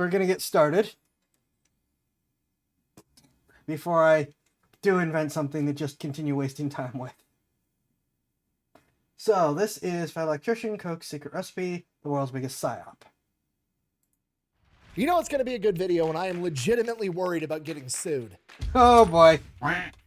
we're going to get started. Before I do invent something to just continue wasting time with. So, this is for Electrician Coke's secret recipe, the world's biggest psyop. You know it's going to be a good video when I am legitimately worried about getting sued. Oh boy.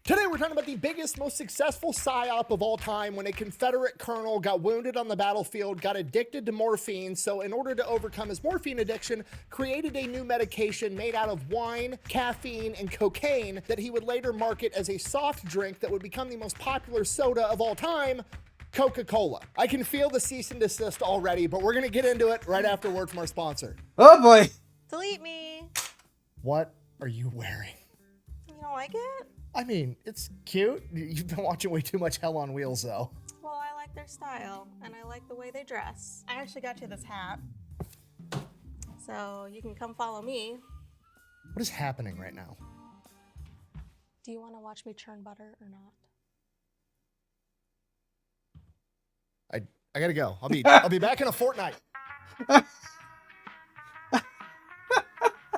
Today we're talking about the biggest, most successful psyop of all time when a Confederate colonel got wounded on the battlefield, got addicted to morphine, so in order to overcome his morphine addiction, created a new medication made out of wine, caffeine, and cocaine that he would later market as a soft drink that would become the most popular soda of all time, Coca-Cola. I can feel the cease and desist already, but we're going to get into it right after word from our sponsor. Oh boy. Delete me. What are you wearing? You don't like it? I mean, it's cute. You've been watching way too much Hell on Wheels, though. Well, I like their style, and I like the way they dress. I actually got you this hat, so you can come follow me. What is happening right now? Do you want to watch me churn butter or not? I gotta go. I'll be back in a fortnight.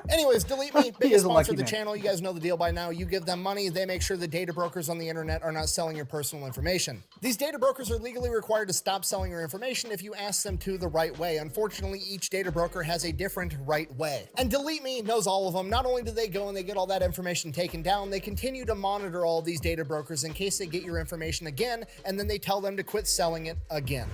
Anyways, Delete Me, biggest sponsor of the channel. You guys know the deal by now. You give them money, they make sure the data brokers on the internet are not selling your personal information. These data brokers are legally required to stop selling your information if you ask them to the right way. Unfortunately, each data broker has a different right way. And Delete Me knows all of them. Not only do they go and they get all that information taken down, they continue to monitor all these data brokers in case they get your information again, and then they tell them to quit selling it again.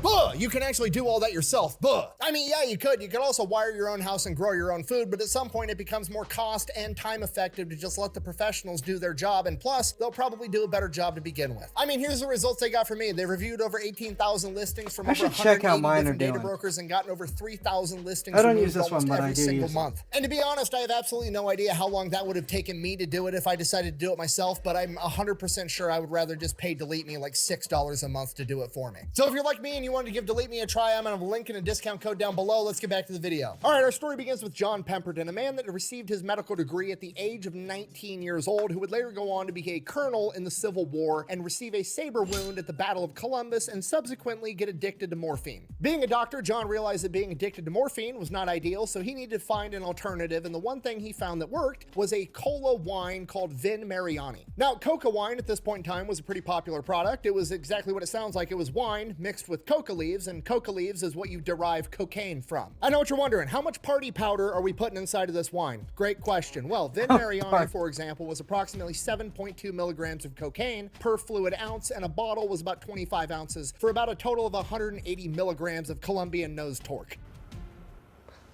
Buh! You can actually do all that yourself. Buh! I mean, yeah, you could. You could also wire your own house and grow your own food, but at some point it becomes more cost and time effective to just let the professionals do their job, and plus, they'll probably do a better job to begin with. I mean, here's the results they got for me. They reviewed over 18,000 listings from over 180 different data brokers and gotten over 3,000 listings I don't use this one, but every I do single use month. And to be honest, I have absolutely no idea how long that would have taken me to do it if I decided to do it myself, but I'm 100% sure I would rather just pay Delete Me like $6 a month to do it for me. So if you're like me and you wanted to give Delete Me a try, I'm gonna have a link and a discount code down below. Let's get back to the video. All right, our story begins with John Pemberton, a man that received his medical degree at the age of 19 years old, who would later go on to be a colonel in the Civil War and receive a saber wound at the Battle of Columbus and subsequently get addicted to morphine. Being a doctor, John realized that being addicted to morphine was not ideal, so he needed to find an alternative, and the one thing he found that worked was a cola wine called Vin Mariani. Now, coca wine at this point in time was a pretty popular product. It was exactly what it sounds like. It was wine mixed with coca leaves, and coca leaves is what you derive cocaine from. I know what you're wondering. How much party powder are we putting inside of this wine? Great question. Well, Vin Mariani, for example, was approximately 7.2 milligrams of cocaine per fluid ounce, and a bottle was about 25 ounces for about a total of 180 milligrams of Colombian nose torque.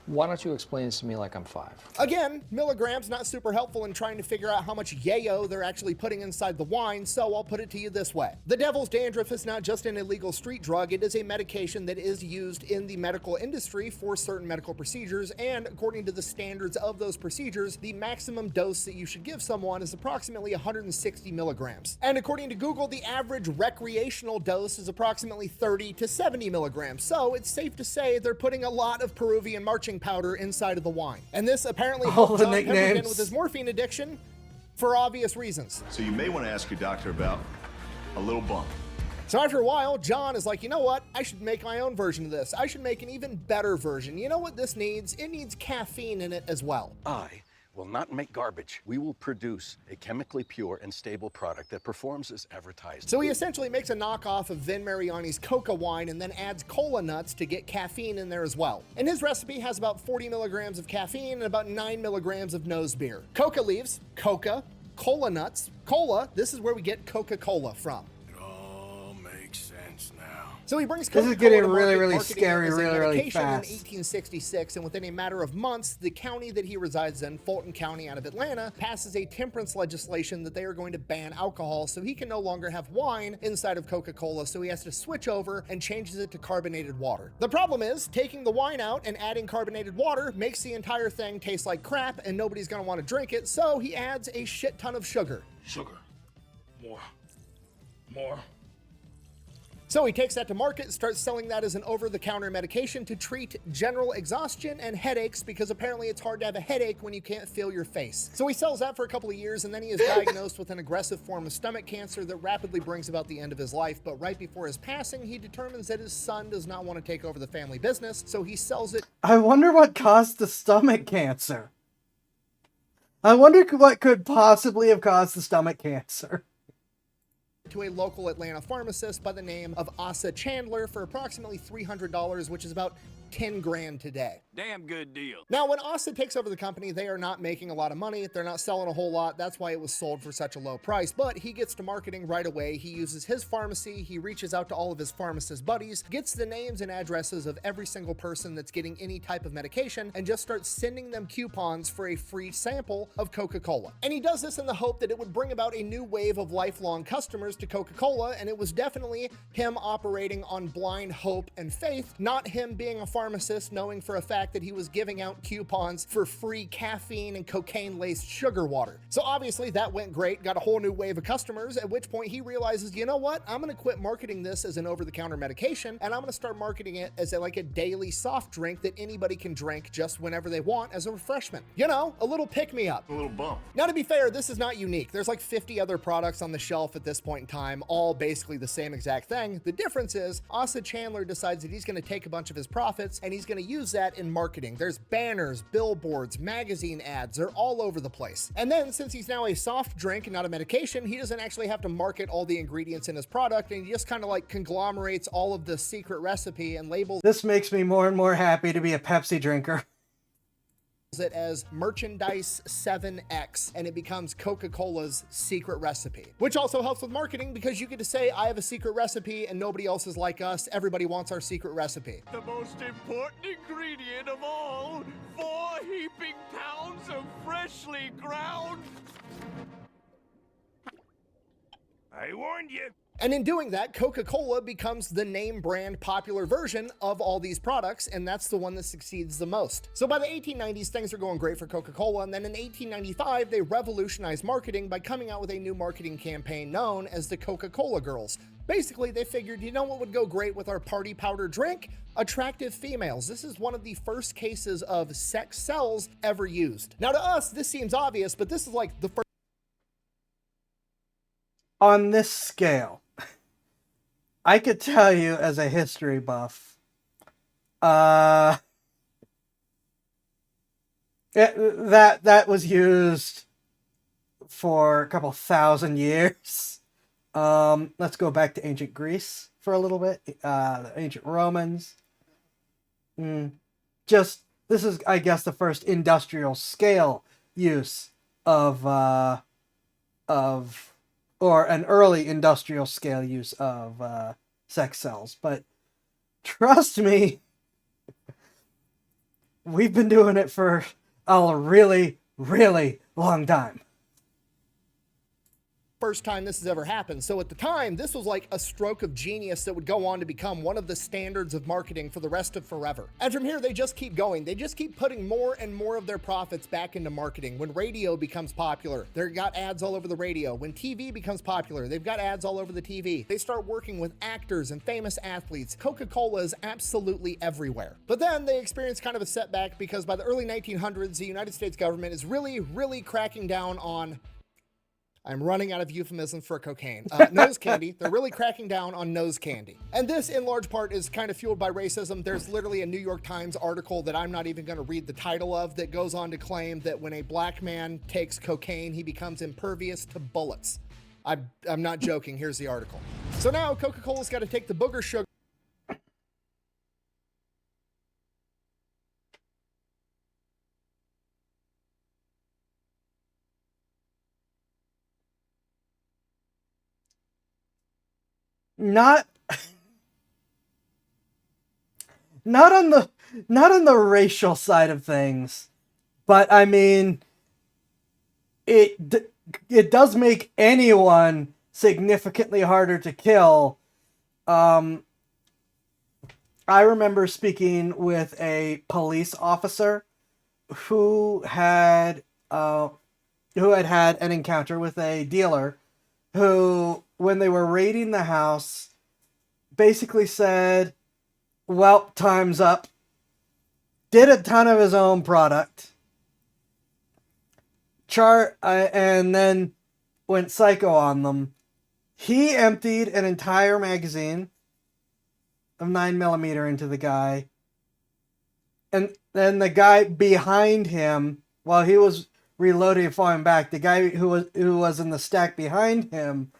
Why don't you explain this to me like I'm 5? Again, milligrams not super helpful in trying to figure out how much yayo they're actually putting inside the wine, so I'll put it to you this way. The devil's dandruff is not just an illegal street drug, it is a medication that is used in the medical industry for certain medical procedures, and according to the standards of those procedures, the maximum dose that you should give someone is approximately 160 milligrams. And according to Google, the average recreational dose is approximately 30 to 70 milligrams, so it's safe to say they're putting a lot of Peruvian marching powder inside of the wine. And this apparently helped John Pemberton with his morphine addiction for obvious reasons. So you may want to ask your doctor about a little bump. So after a while, John is like, you know what? I should make my own version of this. I should make an even better version. You know what this needs? It needs caffeine in it as well. I will not make garbage. We will produce a chemically pure and stable product that performs as advertised. So he essentially makes a knockoff of Vin Mariani's coca wine and then adds cola nuts to get caffeine in there as well. And his recipe has about 40 milligrams of caffeine and about 9 milligrams of nose beer. Coca leaves, coca, cola nuts, cola, this is where we get Coca-Cola from. So he brings This is getting really scary really fast. In 1866, and within a matter of months, the county that he resides in, Fulton County out of Atlanta, passes a temperance legislation that they are going to ban alcohol, so he can no longer have wine inside of Coca-Cola, so he has to switch over and changes it to carbonated water. The problem is, taking the wine out and adding carbonated water makes the entire thing taste like crap, and nobody's gonna want to drink it, so he adds a shit ton of sugar. Sugar. More. So he takes that to market, starts selling that as an over-the-counter medication to treat general exhaustion and headaches, because apparently it's hard to have a headache when you can't feel your face. So he sells that for a couple of years, and then he is diagnosed with an aggressive form of stomach cancer that rapidly brings about the end of his life. But right before his passing, he determines that his son does not want to take over the family business, so he sells it. I wonder what caused the stomach cancer. I wonder what could possibly have caused the stomach cancer. To a local Atlanta pharmacist by the name of Asa Chandler for approximately $300, which is about 10 grand today. Damn good deal. Now, when Asa takes over the company, they are not making a lot of money. They're not selling a whole lot. That's why it was sold for such a low price. But he gets to marketing right away. He uses his pharmacy. He reaches out to all of his pharmacist buddies, gets the names and addresses of every single person that's getting any type of medication, and just starts sending them coupons for a free sample of Coca-Cola. And he does this in the hope that it would bring about a new wave of lifelong customers to Coca-Cola, and it was definitely him operating on blind hope and faith, not him being a pharmacist knowing for a fact that he was giving out coupons for free caffeine and cocaine-laced sugar water. So obviously that went great, got a whole new wave of customers, at which point he realizes, you know what, I'm gonna quit marketing this as an over-the-counter medication, and I'm gonna start marketing it as like a daily soft drink that anybody can drink just whenever they want as a refreshment. You know, a little pick-me-up. A little bump. Now, to be fair, this is not unique. There's like 50 other products on the shelf at this point in time, all basically the same exact thing. The difference is Asa Chandler decides that he's going to take a bunch of his profits and he's going to use that in marketing. There's banners, billboards, magazine ads, they're all over the place. And then since he's now a soft drink and not a medication, he doesn't actually have to market all the ingredients in his product, and he just kind of like conglomerates all of the secret recipe and labels This makes me more and more happy to be a Pepsi drinker. it as Merchandise 7X, and it becomes Coca-Cola's secret recipe, which also helps with marketing because you get to say, I have a secret recipe and nobody else is like us. Everybody wants our secret recipe. The most important ingredient of all, 4 heaping pounds of freshly ground. I warned you. And in doing that, Coca-Cola becomes the name brand popular version of all these products, and that's the one that succeeds the most. So by the 1890s, things are going great for Coca-Cola, and then in 1895, they revolutionized marketing by coming out with a new marketing campaign known as the Coca-Cola Girls. Basically, they figured, you know what would go great with our party powder drink? Attractive females. This is one of the first cases of sex sells ever used. Now to us, this seems obvious, but this is like the first On this scale, I could tell you as a history buff, that was used for a couple thousand years. Let's go back to ancient Greece for a little bit. The ancient Romans. This is, I guess, the first industrial scale use of or an early industrial scale use of sex cells. But trust me, we've been doing it for a really, really long time. first time this has ever happened. So at the time, this was like a stroke of genius that would go on to become one of the standards of marketing for the rest of forever. And from here, they just keep going. They just keep putting more and more of their profits back into marketing. When radio becomes popular, they've got ads all over the radio. When TV becomes popular, they've got ads all over the TV. They start working with actors and famous athletes. Coca-Cola is absolutely everywhere. But then they experience kind of a setback because by the early 1900s, the United States government is really cracking down on, I'm running out of euphemisms for cocaine. Nose candy. They're really cracking down on nose candy. And this, in large part, is kind of fueled by racism. There's literally a New York Times article that I'm not even going to read the title of that goes on to claim that when a black man takes cocaine, he becomes impervious to bullets. I'm not joking. Here's the article. So now Coca-Cola's got to take the booger sugar. Not on the racial side of things, but I mean, it does make anyone significantly harder to kill. I remember speaking with a police officer who had had an encounter with a dealer who, when they were raiding the house, basically said, well, time's up. Did a ton of his own product. And then went psycho on them. He emptied an entire magazine of 9mm into the guy. And then the guy behind him, while he was reloading and falling back, the guy who was in the stack behind him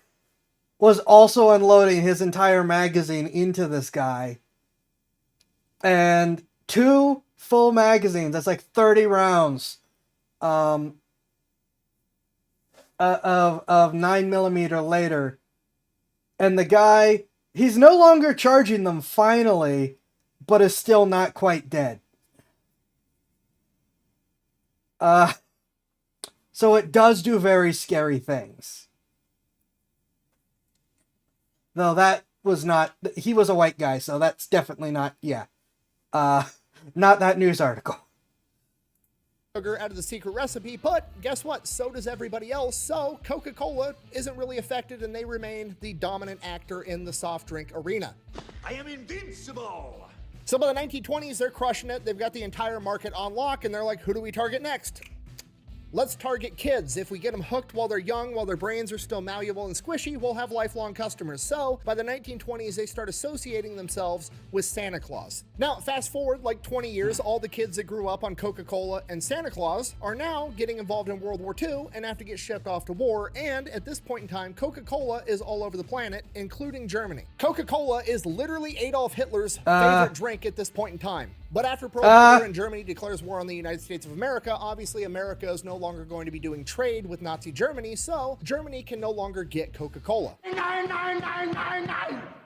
was also unloading his entire magazine into this guy. And 2 full magazines, that's like 30 rounds of 9mm later. And the guy, he's no longer charging them finally, but is still not quite dead. So it does do very scary things. Though that was not, he was a white guy, so that's definitely not, not that news article. Sugar out of the secret recipe, but guess what? So does everybody else. So Coca-Cola isn't really affected, and they remain the dominant actor in the soft drink arena. I am invincible! So by the 1920s, they're crushing it. They've got the entire market on lock, and they're like, who do we target next? Let's target kids. If we get them hooked while they're young, while their brains are still malleable and squishy, we'll have lifelong customers. So by the 1920s, they start associating themselves with Santa Claus. Now, fast forward like 20 years, all the kids that grew up on Coca-Cola and Santa Claus are now getting involved in World War II and have to get shipped off to war. And at this point in time, Coca-Cola is all over the planet, including Germany. Coca-Cola is literally Adolf Hitler's favorite drink at this point in time. But after Pearl Harbor and Germany declares war on the United States of America, obviously America is no longer going to be doing trade with Nazi Germany, so Germany can no longer get Coca-Cola.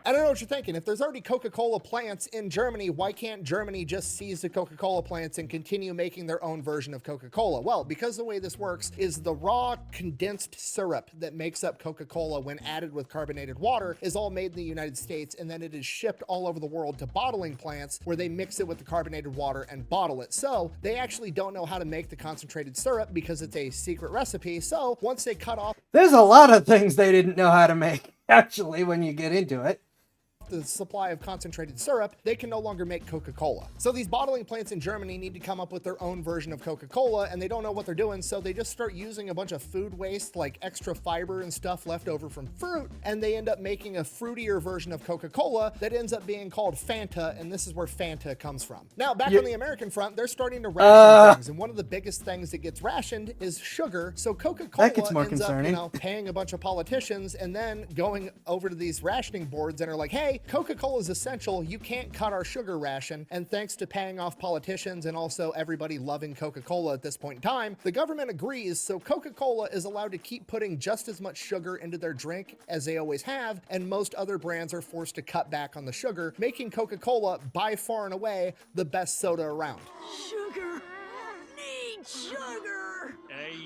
I don't know what you're thinking. If there's already Coca-Cola plants in Germany, why can't Germany just seize the Coca-Cola plants and continue making their own version of Coca-Cola? Well, because the way this works is the raw condensed syrup that makes up Coca-Cola when added with carbonated water is all made in the United States, and then it is shipped all over the world to bottling plants where they mix it with the carbonated water and bottle it. So they actually don't know how to make the concentrated syrup because it's a secret recipe. So once they cut off There's a lot of things they didn't know how to make, actually, when you get into it. the supply of concentrated syrup, they can no longer make Coca-Cola. So these bottling plants in Germany need to come up with their own version of Coca-Cola, and they don't know what they're doing, so they just start using a bunch of food waste, like extra fiber and stuff left over from fruit, and they end up making a fruitier version of Coca-Cola that ends up being called Fanta, and this is where Fanta comes from. Now, back on the American front, they're starting to ration things, and one of the biggest things that gets rationed is sugar, so Coca-Cola That gets more ends concerning. up, paying a bunch of politicians and then going over to these rationing boards and are like, hey, Coca-Cola is essential. You can't cut our sugar ration. And thanks to paying off politicians and also everybody loving Coca-Cola at this point in time, the government agrees. So Coca-Cola is allowed to keep putting just as much sugar into their drink as they always have. And most other brands are forced to cut back on the sugar, making Coca-Cola by far and away the best soda around. Sugar! Need sugar! Hey,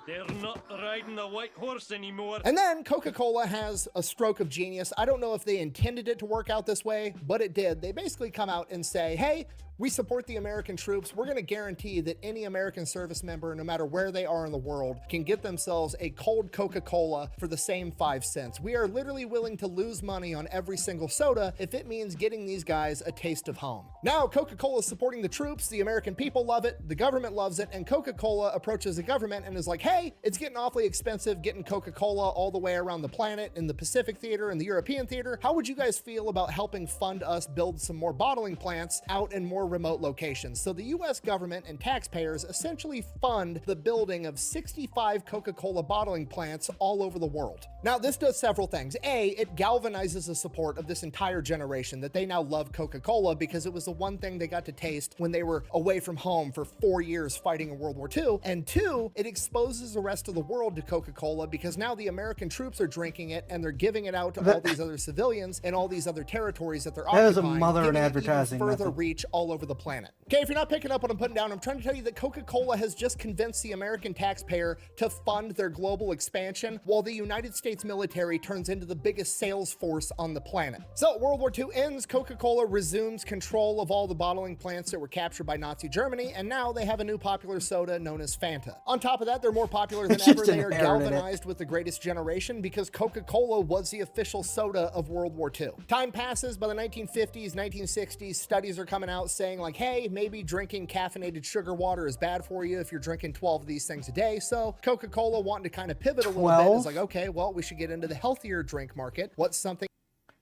they're not riding the white horse anymore. And then Coca-Cola has a stroke of genius. I don't know if they intended it to work out this way, but it did. They basically come out and say, hey, we support the American troops. We're going to guarantee that any American service member, no matter where they are in the world, can get themselves a cold Coca-Cola for the same 5 cents. We are literally willing to lose money on every single soda if it means getting these guys a taste of home. Now, Coca-Cola is supporting the troops. The American people love it. The government loves it. And Coca-Cola approaches the government and is like, hey, it's getting awfully expensive getting Coca-Cola all the way around the planet in the Pacific theater and the European theater. How would you guys feel about helping fund us build some more bottling plants out in more remote locations? So the US government and taxpayers essentially fund the building of 65 Coca-Cola bottling plants all over the world. Now, this does several things. A, it galvanizes the support of this entire generation that they now love Coca-Cola because it was the one thing they got to taste when they were away from home for 4 years fighting in World War II. And two, it exposes the rest of the world to Coca-Cola because now the American troops are drinking it and they're giving it out to all these other civilians and all these other territories that they're That is a occupying, mother in giving it advertising even further method. reach all over the planet. Okay, if you're not picking up what I'm putting down, I'm trying to tell you that Coca-Cola has just convinced the American taxpayer to fund their global expansion while the United States military turns into the biggest sales force on the planet. So World War II ends, Coca-Cola resumes control of all the bottling plants that were captured by Nazi Germany, and now they have a new popular soda known as Fanta. On top of that, they're more popular popular than Just ever. They are inherited it. galvanized with the greatest generation because Coca-Cola was the official soda of World War II. Time passes. By the 1950s, 1960s, studies are coming out saying like, hey, maybe drinking caffeinated sugar water is bad for you if you're drinking 12 of these things a day. So Coca-Cola, wanting to kind of pivot a little bit, 12? is like, okay, well, we should get into the healthier drink market. What's something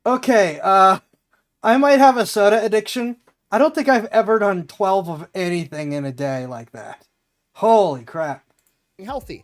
Okay, I might have a soda addiction. I don't think I've ever done 12 of anything in a day like that. Holy crap. healthy?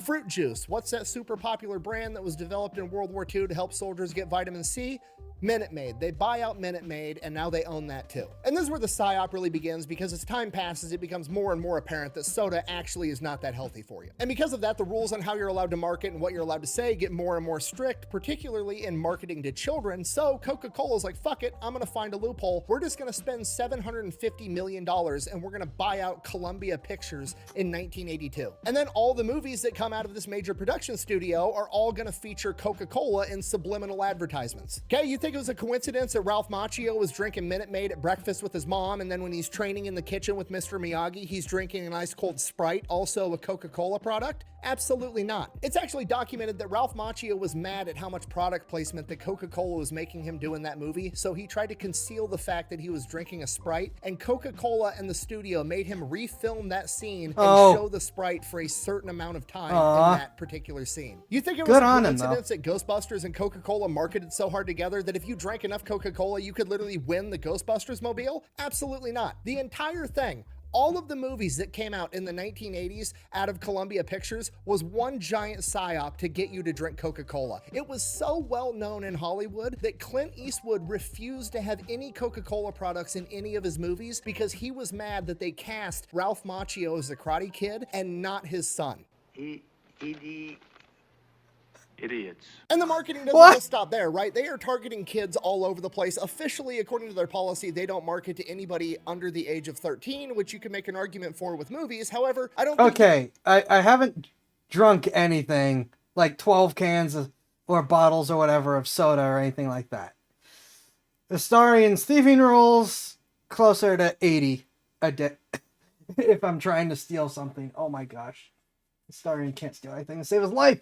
Fruit juice. What's that super popular brand that was developed in World War II to help soldiers get vitamin C? Minute Maid. They buy out Minute Maid, and now they own that too. And this is where the psyop really begins, because as time passes, it becomes more and more apparent that soda actually is not that healthy for you. And because of that, the rules on how you're allowed to market and what you're allowed to say get more and more strict, particularly in marketing to children. So Coca-Cola's like, fuck it, I'm gonna find a loophole. We're just gonna spend $750 million and we're gonna buy out Columbia Pictures in 1982. And then all the movies that come out of this major production studio are all gonna feature Coca-Cola in subliminal advertisements. Okay, you think it was a coincidence that Ralph Macchio was drinking Minute Maid at breakfast with his mom, and then when he's training in the kitchen with Mr. Miyagi, he's drinking an ice cold Sprite, also a Coca-Cola product? Absolutely not. It's actually documented that Ralph Macchio was mad at how much product placement that Coca-Cola was making him do in that movie, so he tried to conceal the fact that he was drinking a Sprite, and Coca-Cola and the studio made him refilm that scene and show the Sprite for a certain amount of time in that particular scene. You think it was a coincidence that Ghostbusters and Coca-Cola marketed so hard together that if you drank enough Coca-Cola, you could literally win the Ghostbusters mobile? Absolutely not. The entire thing, all of the movies that came out in the 1980s out of Columbia Pictures was one giant psyop to get you to drink Coca-Cola. It was so well known in Hollywood that Clint Eastwood refused to have any Coca-Cola products in any of his movies because he was mad that they cast Ralph Macchio as the Karate Kid and not his son. Idiots. And the marketing doesn't just stop there, right? They are targeting kids all over the place. Officially, according to their policy, they don't market to anybody under the age of 13, which you can make an argument for with movies. However, I don't think... Okay, I haven't drunk anything like 12 cans or bottles or whatever of soda or anything like that. The Starian's thieving rules, closer to 80 a day. If I'm trying to steal something. Oh my gosh. The Starian can't steal anything to save his life.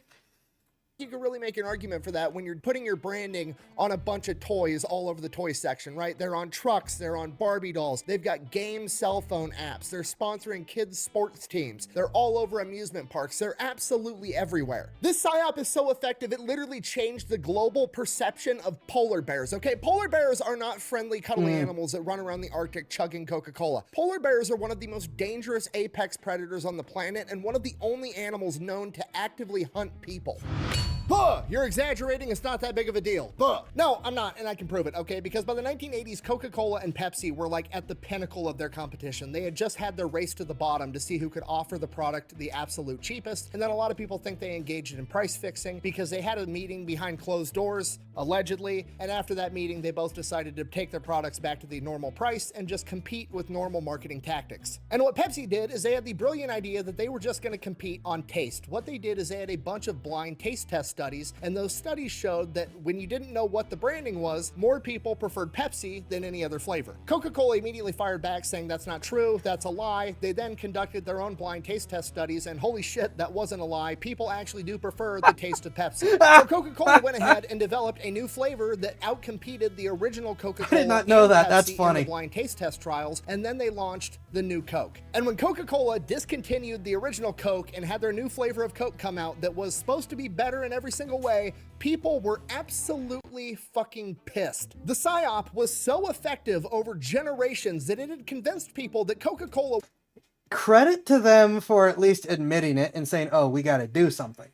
You can really make an argument for that when you're putting your branding on a bunch of toys all over the toy section, right? They're on trucks, they're on Barbie dolls, they've got game cell phone apps, they're sponsoring kids sports teams, they're all over amusement parks, they're absolutely everywhere. This psyop is so effective, it literally changed the global perception of polar bears, okay? Polar bears are not friendly, cuddly animals that run around the Arctic chugging Coca-Cola. Polar bears are one of the most dangerous apex predators on the planet and one of the only animals known to actively hunt people. Buh! You're exaggerating, it's not that big of a deal. Buh! No, I'm not, and I can prove it, okay? Because by the 1980s, Coca-Cola and Pepsi were like at the pinnacle of their competition. They had just had their race to the bottom to see who could offer the product the absolute cheapest, and then a lot of people think they engaged in price fixing because they had a meeting behind closed doors, allegedly, and after that meeting, they both decided to take their products back to the normal price and just compete with normal marketing tactics. And what Pepsi did is they had the brilliant idea that they were just gonna compete on taste. What they did is they had a bunch of blind taste tests studies, and those studies showed that when you didn't know what the branding was, more people preferred Pepsi than any other flavor. Coca-Cola immediately fired back saying that's not true, that's a lie. They then conducted their own blind taste test studies, and holy shit, that wasn't a lie. People actually do prefer the taste of Pepsi. So Coca-Cola went ahead and developed a new flavor that outcompeted the original Coca-Cola. I did not know that. Pepsi That's funny. in the blind taste test trials, and then they launched the new Coke. And when Coca-Cola discontinued the original Coke and had their new flavor of Coke come out that was supposed to be better in every single way, people were absolutely fucking pissed. The psyop was so effective over generations that it had convinced people that Coca-Cola... Credit to them for at least admitting it and saying, oh, we gotta do something.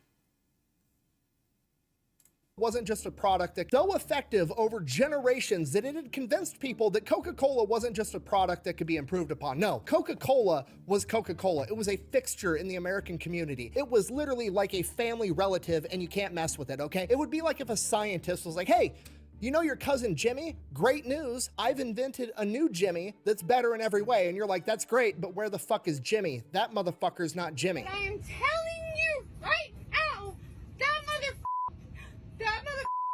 wasn't just a product that so effective over generations that it had convinced people that Coca-Cola wasn't just a product that could be improved upon. No, Coca-Cola was Coca-Cola. It was a fixture in the American community. It was literally like a family relative and you can't mess with it, okay? It would be like if a scientist was like, hey, you know your cousin Jimmy? Great news. I've invented a new Jimmy that's better in every way. And you're like, that's great, but where the fuck is Jimmy? That motherfucker's not Jimmy. I am telling you right now, that motherfucker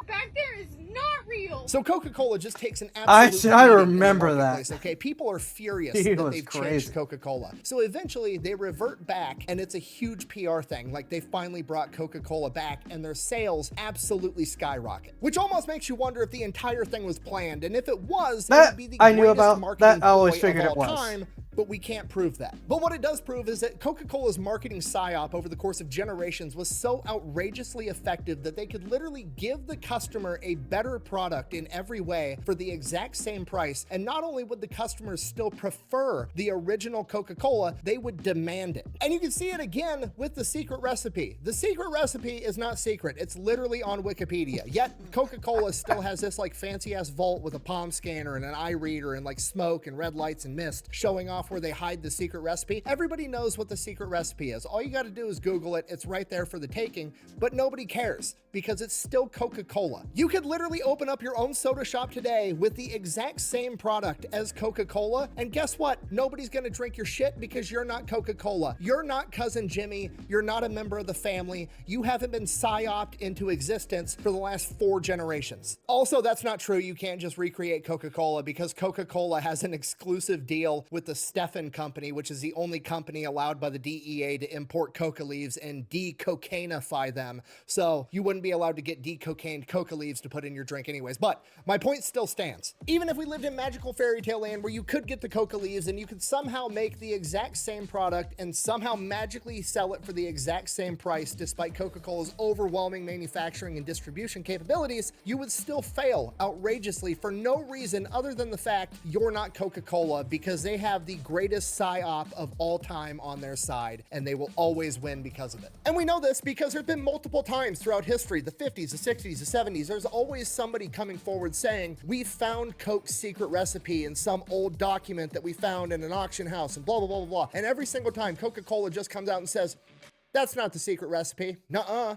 back there is not real. So Coca-Cola just takes an I absolute beating in the remember that. marketplace, okay? People are furious He that was they've crazy. changed Coca-Cola. So eventually they revert back, and it's a huge PR thing. Like, they finally brought Coca-Cola back, and their sales absolutely skyrocket. Which almost makes you wonder if the entire thing was planned, and if it was, it That would be the I knew greatest about. marketing That I always ploy figured of it all was. time. But we can't prove that. But what it does prove is that Coca-Cola's marketing psyop over the course of generations was so outrageously effective that they could literally give the customer a better product in every way for the exact same price. And not only would the customers still prefer the original Coca-Cola, they would demand it. And you can see it again with the secret recipe. The secret recipe is not secret. It's literally on Wikipedia. Yet Coca-Cola still has this like fancy ass vault with a palm scanner and an eye reader and like smoke and red lights and mist showing off where they hide the secret recipe. Everybody knows what the secret recipe is. All you got to do is Google it. It's right there for the taking, but nobody cares because it's still Coca-Cola. You could literally open up your own soda shop today with the exact same product as Coca-Cola, and guess what? Nobody's going to drink your shit because you're not Coca-Cola. You're not Cousin Jimmy. You're not a member of the family. You haven't been psyoped into existence for the last 4 generations. Also, that's not true. You can't just recreate Coca-Cola because Coca-Cola has an exclusive deal with the Stefan Company, which is the only company allowed by the DEA to import coca leaves and de-cocainify them. So you wouldn't be allowed to get de-cocained coca leaves to put in your drink anyways. But my point still stands. Even if we lived in magical fairy tale land where you could get the coca leaves and you could somehow make the exact same product and somehow magically sell it for the exact same price despite Coca-Cola's overwhelming manufacturing and distribution capabilities, you would still fail outrageously for no reason other than the fact you're not Coca-Cola, because they have the greatest psyop of all time on their side, and they will always win because of it. And we know this because there's been multiple times throughout history, the 50s, the 60s, the 70s, there's always somebody coming forward saying, we found Coke's secret recipe in some old document that we found in an auction house and blah, blah, blah, blah, blah. And every single time Coca-Cola just comes out and says, that's not the secret recipe. Nuh-uh.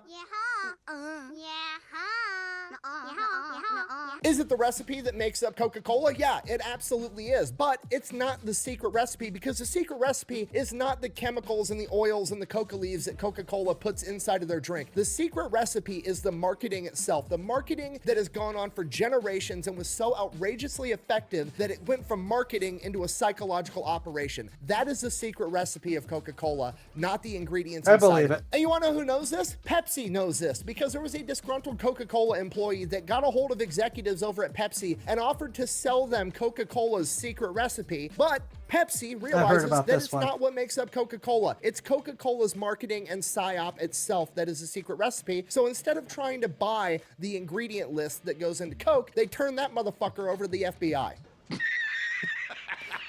Is it the recipe that makes up Coca-Cola? Yeah, it absolutely is. But it's not the secret recipe because the secret recipe is not the chemicals and the oils and the coca leaves that Coca-Cola puts inside of their drink. The secret recipe is the marketing itself. The marketing that has gone on for generations and was so outrageously effective that it went from marketing into a psychological operation. That is the secret recipe of Coca-Cola, not the ingredients I inside believe of it. And you want to know who knows this? Pepsi knows this because there was a disgruntled Coca-Cola employee that got a hold of executives over at Pepsi and offered to sell them Coca-Cola's secret recipe, but Pepsi realizes about that this it's one. not what makes up Coca-Cola. It's Coca-Cola's marketing and psyop itself that is the secret recipe. So instead of trying to buy the ingredient list that goes into Coke, they turn that motherfucker over to the FBI.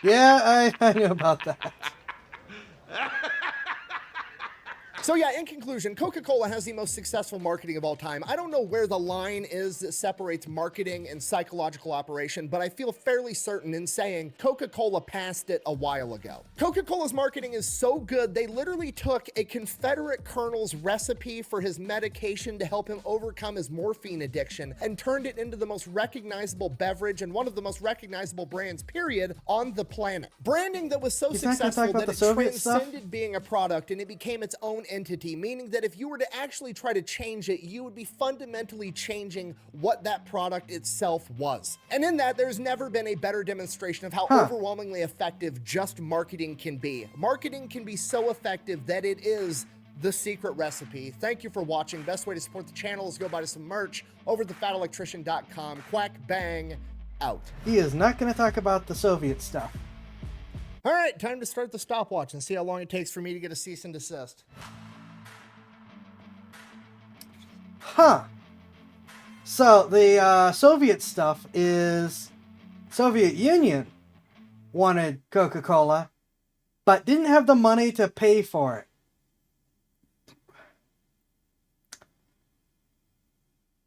Yeah, I knew about that. So yeah, in conclusion, Coca-Cola has the most successful marketing of all time. I don't know where the line is that separates marketing and psychological operation, but I feel fairly certain in saying Coca-Cola passed it a while ago. Coca-Cola's marketing is so good, they literally took a Confederate colonel's recipe for his medication to help him overcome his morphine addiction and turned it into the most recognizable beverage and one of the most recognizable brands, period, on the planet. Branding that was so He's not gonna talk successful about that the it Soviet stuff? transcended being a product and it became its own entity, meaning that if you were to actually try to change it, you would be fundamentally changing what that product itself was. And in that, there's never been a better demonstration of how overwhelmingly effective just marketing can be. Marketing can be so effective that it is the secret recipe. Thank you for watching. Best way to support the channel is go buy some merch over at thefatelectrician.com. Quack bang out. He is not going to talk about the Soviet stuff. All right, time to start the stopwatch and see how long it takes for me to get a cease and desist. Huh. So the Soviet stuff is Soviet Union wanted Coca-Cola, but didn't have the money to pay for it.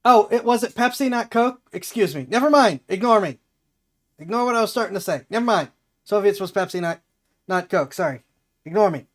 Oh, was it Pepsi, not Coke? Excuse me. Never mind. Ignore me. Ignore what I was starting to say. Never mind. Soviets was Pepsi, not Coke. Sorry. Ignore me.